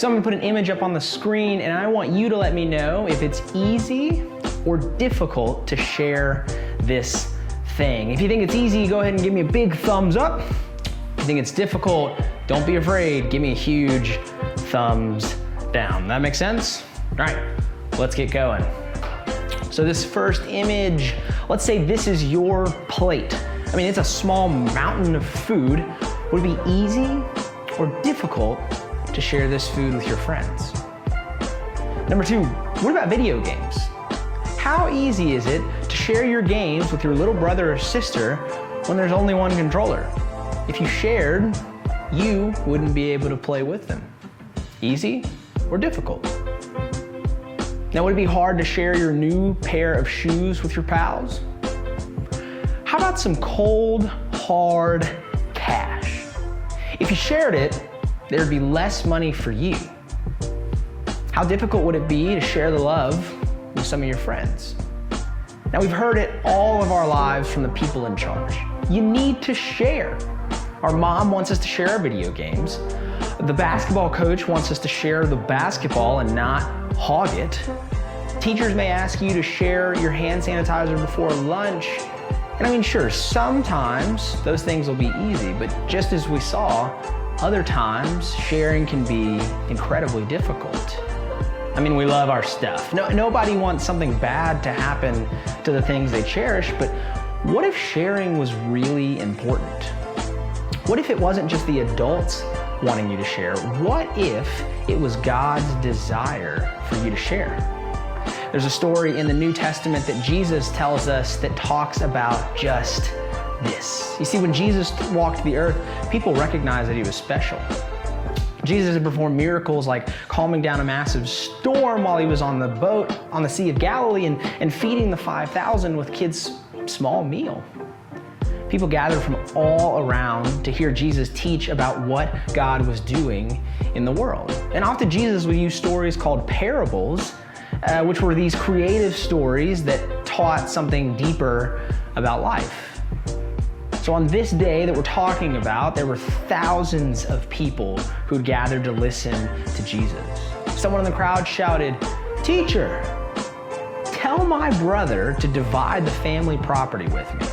So I'm gonna put an image up on the screen and I want you to let me know if it's easy or difficult to share this thing. If you think it's easy, go ahead and give me a big thumbs up. If you think it's difficult, don't be afraid, give me a huge thumbs down. That make sense? All right, let's get going. So this first image, let's say this is your plate. I mean, it's a small mountain of food. Would it be easy or difficult to share this food with your friends? Number two, what about video games? How easy is it to share your games with your little brother or sister when there's only one controller? If you shared, you wouldn't be able to play with them. Easy or difficult? Now, would it be hard to share your new pair of shoes with your pals? How about some cold, hard cash? If you shared it, there'd be less money for you. How difficult would it be to share the love with some of your friends? Now, we've heard it all of our lives from the people in charge. You need to share. Our mom wants us to share our video games. The basketball coach wants us to share the basketball and not hog it. Teachers may ask you to share your hand sanitizer before lunch. And I mean, sure, sometimes those things will be easy, but just as we saw, other times sharing can be incredibly difficult. I mean, we love our stuff. Nobody wants something bad to happen to the things they cherish, but what if sharing was really important? What if it wasn't just the adults wanting you to share? What if it was God's desire for you to share? There's a story in the New Testament that Jesus tells us that talks about just this. You see, when Jesus walked the earth, people recognized that he was special. Jesus had performed miracles like calming down a massive storm while he was on the boat on the Sea of Galilee and feeding the 5,000 with kids' small meal. People gathered from all around to hear Jesus teach about what God was doing in the world. And often Jesus would use stories called parables, which were these creative stories that taught something deeper about life. So on this day that we're talking about, there were thousands of people who'd gathered to listen to Jesus. Someone in the crowd shouted, "Teacher, tell my brother to divide the family property with me."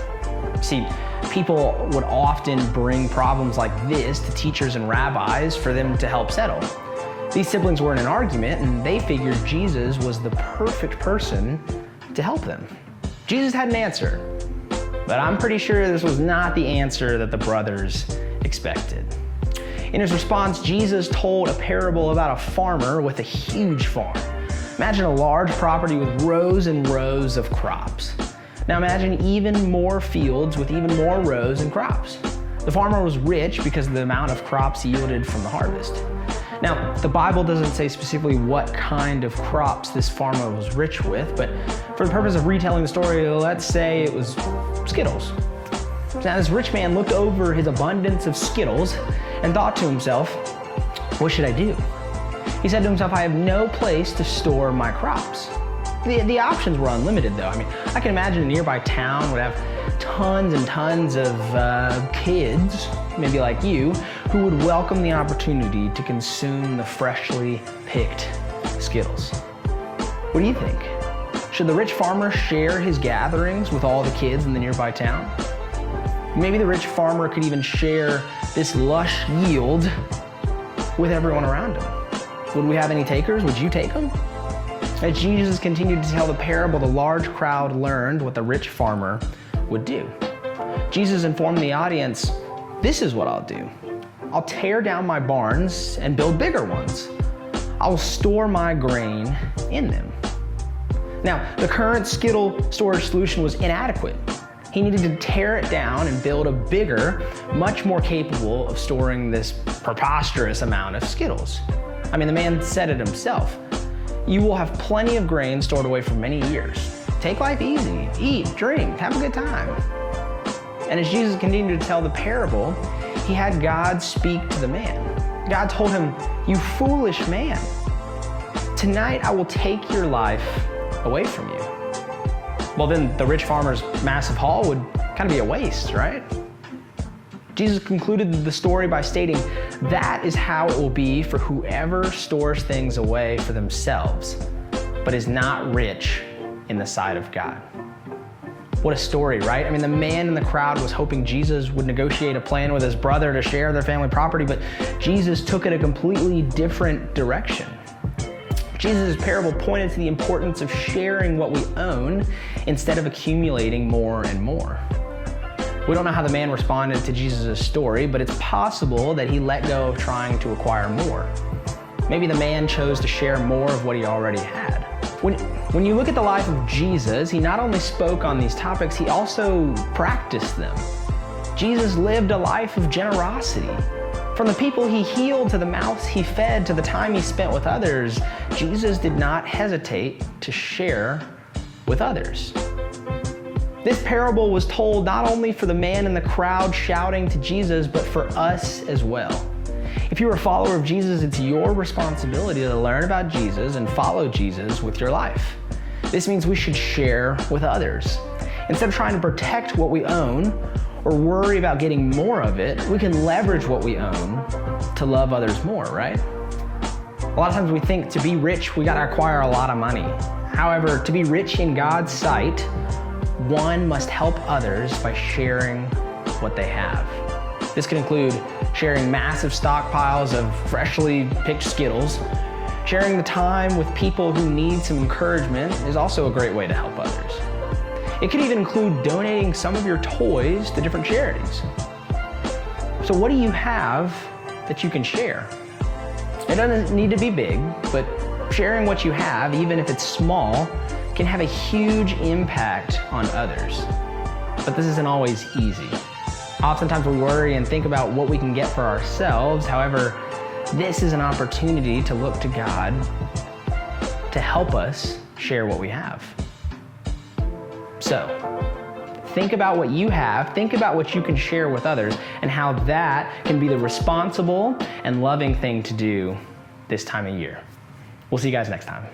See, people would often bring problems like this to teachers and rabbis for them to help settle. These siblings were in an argument and they figured Jesus was the perfect person to help them. Jesus had an answer, but I'm pretty sure this was not the answer that the brothers expected. In his response, Jesus told a parable about a farmer with a huge farm. Imagine a large property with rows and rows of crops. Now imagine even more fields with even more rows and crops. The farmer was rich because of the amount of crops yielded from the harvest. Now, the Bible doesn't say specifically what kind of crops this farmer was rich with, but for the purpose of retelling the story, let's say it was Skittles. Now this rich man looked over his abundance of Skittles and thought to himself, what should I do? He said to himself, I have no place to store my crops. The options were unlimited though. I mean, I can imagine a nearby town would have tons and tons of kids, maybe like you, who would welcome the opportunity to consume the freshly picked Skittles. What do you think? Should the rich farmer share his gatherings with all the kids in the nearby town? Maybe the rich farmer could even share this lush yield with everyone around him. Would we have any takers? Would you take them? As Jesus continued to tell the parable, the large crowd learned what the rich farmer would do. Jesus informed the audience, this is what I'll do. I'll tear down my barns and build bigger ones. I'll store my grain in them. Now, the current Skittle storage solution was inadequate. He needed to tear it down and build a bigger, much more capable of storing this preposterous amount of Skittles. I mean, the man said it himself. You will have plenty of grain stored away for many years. Take life easy, eat, drink, have a good time. And as Jesus continued to tell the parable, he had God speak to the man. God told him, you foolish man, tonight I will take your life away from you. Well, then the rich farmer's massive haul would kind of be a waste, right? Jesus concluded the story by stating, "That is how it will be for whoever stores things away for themselves, but is not rich in the sight of God." What a story, right? I mean, the man in the crowd was hoping Jesus would negotiate a plan with his brother to share their family property, but Jesus took it a completely different direction. Jesus' parable pointed to the importance of sharing what we own instead of accumulating more and more. We don't know how the man responded to Jesus' story, but it's possible that he let go of trying to acquire more. Maybe the man chose to share more of what he already had. When you look at the life of Jesus, he not only spoke on these topics, he also practiced them. Jesus lived a life of generosity. From the people he healed to the mouths he fed to the time he spent with others, Jesus did not hesitate to share with others. This parable was told not only for the man in the crowd shouting to Jesus, but for us as well. If you're a follower of Jesus, it's your responsibility to learn about Jesus and follow Jesus with your life. This means we should share with others. Instead of trying to protect what we own or worry about getting more of it, we can leverage what we own to love others more, right? A lot of times we think to be rich, we gotta acquire a lot of money. However, to be rich in God's sight, one must help others by sharing what they have. This could include sharing massive stockpiles of freshly picked Skittles. Sharing the time with people who need some encouragement is also a great way to help others. It could even include donating some of your toys to different charities. So what do you have that you can share? It doesn't need to be big, but sharing what you have, even if it's small, can have a huge impact on others. But this isn't always easy. Oftentimes we worry and think about what we can get for ourselves. However, this is an opportunity to look to God to help us share what we have. So, think about what you have, think about what you can share with others, and how that can be the responsible and loving thing to do this time of year. We'll see you guys next time.